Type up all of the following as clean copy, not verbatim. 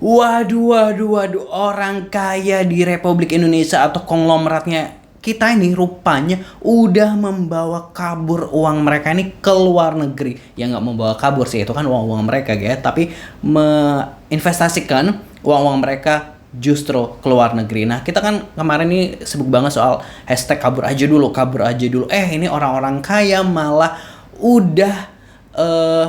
Waduh, orang kaya di Republik Indonesia atau konglomeratnya kita ini rupanya udah membawa kabur uang mereka ini ke luar negeri. Ya nggak membawa kabur sih, itu kan uang-uang mereka ya, tapi menginvestasikan uang-uang mereka justru ke luar negeri. Nah, kita kan kemarin ini sibuk banget soal hashtag kabur aja dulu, kabur aja dulu. Ini orang-orang kaya malah udah eh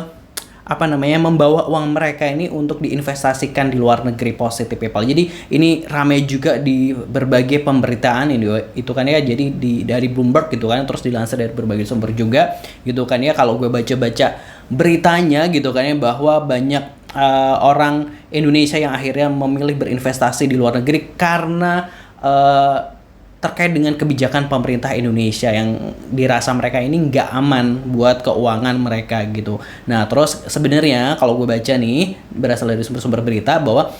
membawa uang mereka ini untuk diinvestasikan di luar negeri, positive people. Jadi ini ramai juga di berbagai pemberitaan ini itu kan ya, jadi dari Bloomberg gitu kan, terus dilansir dari berbagai sumber juga gitu kan ya. Kalau gue baca-baca beritanya gitu kan ya, bahwa banyak orang Indonesia yang akhirnya memilih berinvestasi di luar negeri karena terkait dengan kebijakan pemerintah Indonesia yang dirasa mereka ini nggak aman buat keuangan mereka gitu. Nah, terus sebenarnya kalau gue baca nih, berasal dari sumber-sumber berita bahwa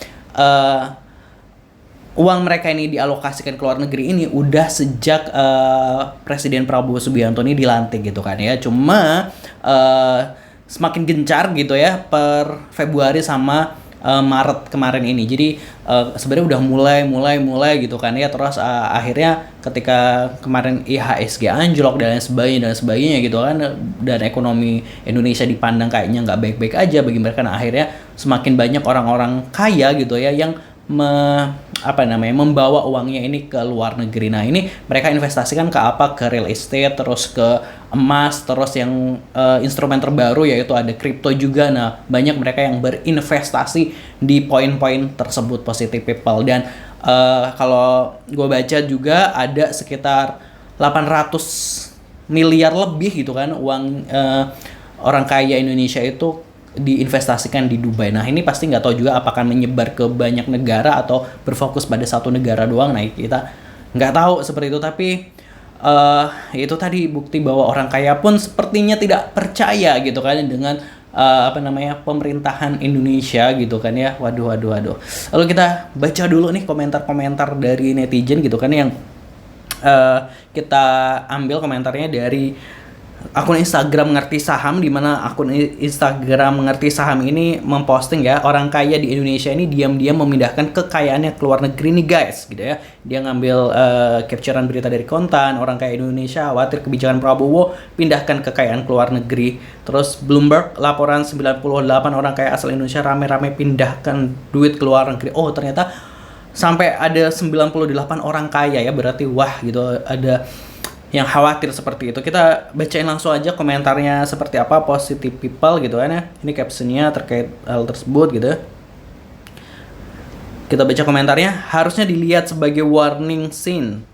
uang mereka ini dialokasikan ke luar negeri ini udah sejak Presiden Prabowo Subianto ini dilantik gitu kan ya. Cuma semakin gencar gitu ya per Februari sama Maret kemarin ini. Jadi sebenarnya udah mulai gitu kan ya. Terus akhirnya ketika kemarin IHSG anjlok dan sebagainya gitu kan, dan ekonomi Indonesia dipandang kayaknya nggak baik-baik aja bagi mereka. Nah, akhirnya semakin banyak orang-orang kaya gitu ya yang membawa uangnya ini ke luar negeri. Nah, ini mereka investasikan ke apa? Ke real estate, terus ke emas, terus yang instrumen terbaru yaitu ada kripto juga. Nah, banyak mereka yang berinvestasi di poin-poin tersebut, positive people. Dan kalau gue baca juga ada sekitar 800 miliar lebih gitu kan uang orang kaya Indonesia itu diinvestasikan di Dubai. Nah, ini pasti nggak tahu juga apakah menyebar ke banyak negara atau berfokus pada satu negara doang. Nah, kita nggak tahu seperti itu. Tapi itu tadi bukti bahwa orang kaya pun sepertinya tidak percaya gitu kan dengan pemerintahan Indonesia gitu kan ya. Waduh. Lalu kita baca dulu nih komentar-komentar dari netizen gitu kan, yang kita ambil komentarnya dari akun Instagram Ngerti Saham, di mana akun Instagram Ngerti Saham ini memposting ya, orang kaya di Indonesia ini diam-diam memindahkan kekayaannya ke luar negeri nih guys gitu ya. Dia ngambil capturean berita dari Kontan, orang kaya Indonesia khawatir kebijakan Prabowo pindahkan kekayaan ke luar negeri. Terus Bloomberg, laporan 98 orang kaya asal Indonesia rame-rame pindahkan duit ke luar negeri. Oh, ternyata sampai ada 98 orang kaya ya, berarti wah gitu, ada yang khawatir seperti itu. Kita bacain langsung aja komentarnya seperti apa, positive people gitu kan ya. Ini captionnya terkait hal tersebut gitu. Kita baca komentarnya. Harusnya dilihat sebagai warning sign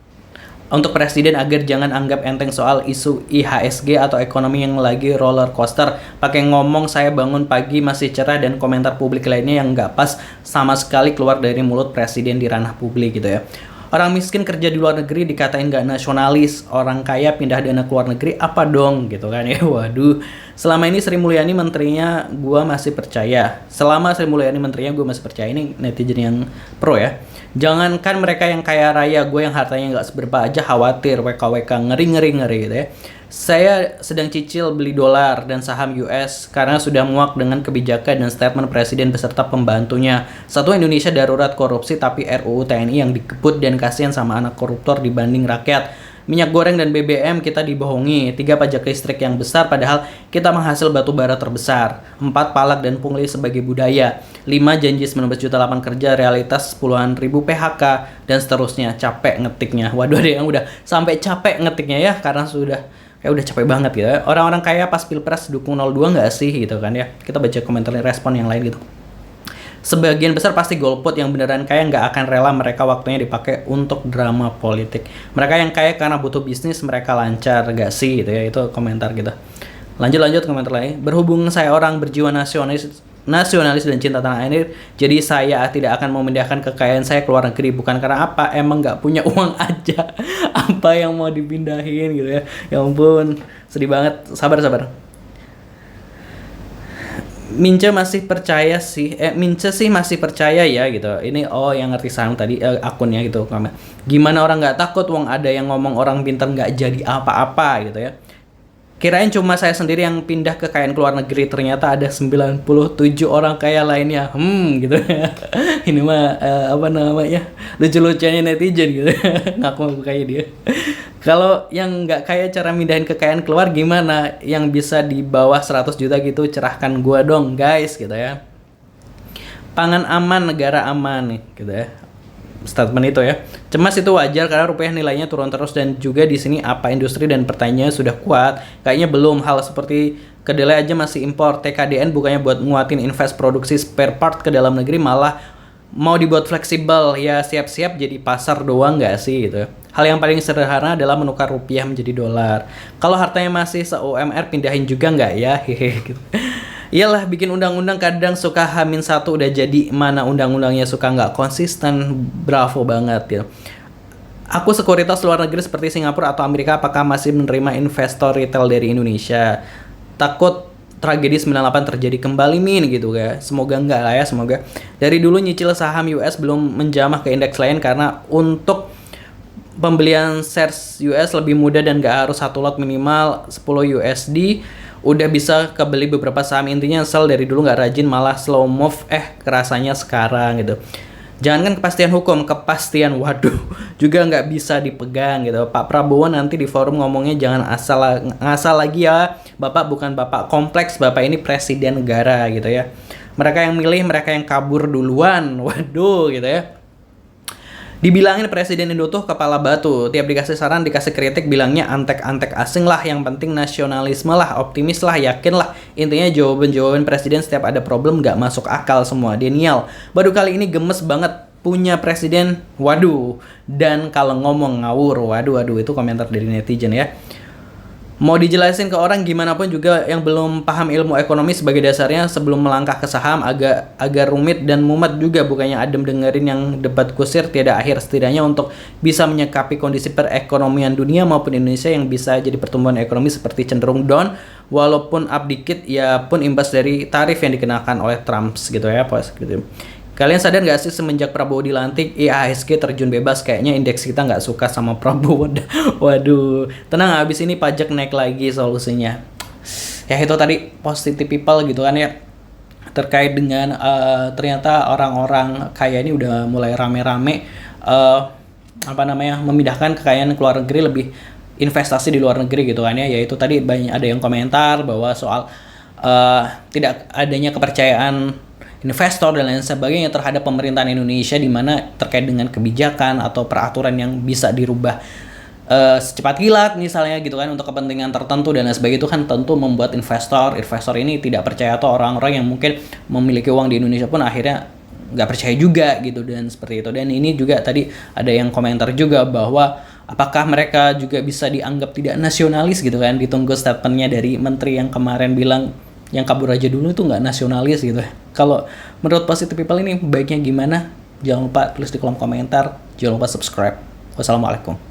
untuk presiden agar jangan anggap enteng soal isu IHSG atau ekonomi yang lagi roller coaster. Pakai ngomong saya bangun pagi masih cerah, dan komentar publik lainnya yang nggak pas sama sekali keluar dari mulut presiden di ranah publik gitu ya. Orang miskin kerja di luar negeri dikatain gak nasionalis, orang kaya pindah dana ke luar negeri apa dong gitu kan ya. Waduh, selama ini Sri Mulyani menterinya gue masih percaya. Ini netizen yang pro ya. Jangankan mereka yang kaya raya, gue yang hartanya gak seberapa aja khawatir. WKWK ngeri gitu ya. Saya sedang cicil beli dolar dan saham US karena sudah muak dengan kebijakan dan statement presiden beserta pembantunya. Satu, Indonesia darurat korupsi, tapi RUU TNI yang dikebut dan kasihan sama anak koruptor dibanding rakyat. Minyak goreng dan BBM kita dibohongi. 3, pajak listrik yang besar padahal kita menghasil batu bara terbesar. 4, palak dan pungli sebagai budaya. 5, janji 19 juta lapangan kerja, realitas puluhan ribu PHK, dan seterusnya. Capek ngetiknya. Waduh, ada yang udah sampai capek ngetiknya ya, karena udah capek banget gitu ya. Orang-orang kaya pas pilpres dukung 02 nggak sih gitu kan ya. Kita baca komentar respon yang lain gitu. Sebagian besar pasti golput, yang beneran kaya nggak akan rela mereka waktunya dipakai untuk drama politik. Mereka yang kaya karena butuh bisnis, mereka lancar nggak sih gitu ya. Itu komentar gitu. Lanjut komentar lain. Berhubung saya orang berjiwa nasionalis dan cinta tanah air, jadi saya tidak akan memindahkan kekayaan saya ke luar negeri. Bukan karena apa, emang nggak punya uang aja. Apa yang mau dipindahin gitu ya. Ya ampun, sedih banget. Sabar. Mince sih masih percaya ya gitu. Ini yang Ngerti Saham tadi akunnya gitu. Gimana orang nggak takut, uang ada yang ngomong orang pintar nggak jadi apa-apa gitu ya. Kirain cuma saya sendiri yang pindah kekayaan ke luar negeri, ternyata ada 97 orang kaya lainnya. Gitu. Ini mah apa namanya? Lucu-lucunya netizen gitu. Ngaku kaya dia. Kalau yang nggak kaya cara mindahin kekayaan keluar gimana? Yang bisa di bawah 100 juta gitu, cerahkan gua dong, guys, gitu ya. Pangan aman, negara aman nih, gitu ya. Statement itu ya. Cemas itu wajar karena rupiah nilainya turun terus, dan juga di sini apa industri dan pertanian sudah kuat? Kayaknya belum. Hal seperti kedelai aja masih impor. TKDN bukannya buat nguatin invest produksi spare part ke dalam negeri, malah mau dibuat fleksibel. Ya siap-siap jadi pasar doang nggak sih gitu. Hal yang paling sederhana adalah menukar rupiah menjadi dolar. Kalau hartanya masih se-UMR pindahin juga nggak ya? Hehe gitu. Iyalah, bikin undang-undang kadang suka H-1 udah jadi, mana undang-undangnya suka nggak konsisten. Bravo banget ya. Aku sekuritas luar negeri seperti Singapura atau Amerika, apakah masih menerima investor retail dari Indonesia? Takut tragedi 98 terjadi kembali gitu ya. Semoga enggak lah ya, semoga. Dari dulu nyicil saham US belum menjamah ke indeks lain karena untuk pembelian shares US lebih mudah dan gak harus satu lot minimal 10 USD. Udah bisa kebeli beberapa saham. Intinya sell dari dulu nggak rajin, malah slow move. Kerasanya sekarang gitu. Jangankan kepastian hukum, kepastian waduh juga nggak bisa dipegang gitu. Pak Prabowo nanti di forum ngomongnya jangan ngasal lagi ya. Bapak bukan bapak kompleks, bapak ini presiden negara gitu ya. Mereka yang milih, mereka yang kabur duluan. Waduh gitu ya. Dibilangin presiden Indo tuh kepala batu. Tiap dikasih saran, dikasih kritik, bilangnya antek-antek asing lah. Yang penting nasionalisme lah, optimis lah, yakin lah. Intinya jawaban-jawaban presiden setiap ada problem gak masuk akal semua. Denial. Baru kali ini gemes banget punya presiden. Waduh. Dan kalau ngomong ngawur. Waduh, itu komentar dari netizen ya. Mau dijelasin ke orang gimana pun juga yang belum paham ilmu ekonomi sebagai dasarnya sebelum melangkah ke saham agak rumit dan mumet juga. Bukannya adem dengerin yang debat kusir tiada akhir, setidaknya untuk bisa menyikapi kondisi perekonomian dunia maupun Indonesia yang bisa jadi pertumbuhan ekonomi seperti cenderung down walaupun up dikit, ya pun imbas dari tarif yang dikenakan oleh Trump gitu ya, pas gitu. Kalian sadar gak sih semenjak Prabowo dilantik, IHSG terjun bebas, kayaknya indeks kita gak suka sama Prabowo. Waduh, tenang, habis ini pajak naik lagi solusinya. Ya itu tadi positive people gitu kan ya. Terkait dengan ternyata orang-orang kaya ini udah mulai rame-rame memindahkan kekayaan ke luar negeri, lebih investasi di luar negeri gitu kan ya. Yaitu tadi banyak ada yang komentar bahwa soal tidak adanya kepercayaan investor dan lain sebagainya terhadap pemerintahan Indonesia, di mana terkait dengan kebijakan atau peraturan yang bisa dirubah secepat kilat misalnya gitu kan untuk kepentingan tertentu dan lain sebagainya, itu kan tentu membuat investor ini tidak percaya, atau orang-orang yang mungkin memiliki uang di Indonesia pun akhirnya nggak percaya juga gitu, dan seperti itu. Dan ini juga tadi ada yang komentar juga bahwa apakah mereka juga bisa dianggap tidak nasionalis gitu kan. Ditunggu statementnya dari menteri yang kemarin bilang yang kabur aja dulu itu nggak nasionalis gitu. Kalau menurut positive people ini baiknya gimana? Jangan lupa tulis di kolom komentar. Jangan lupa subscribe. Wassalamualaikum.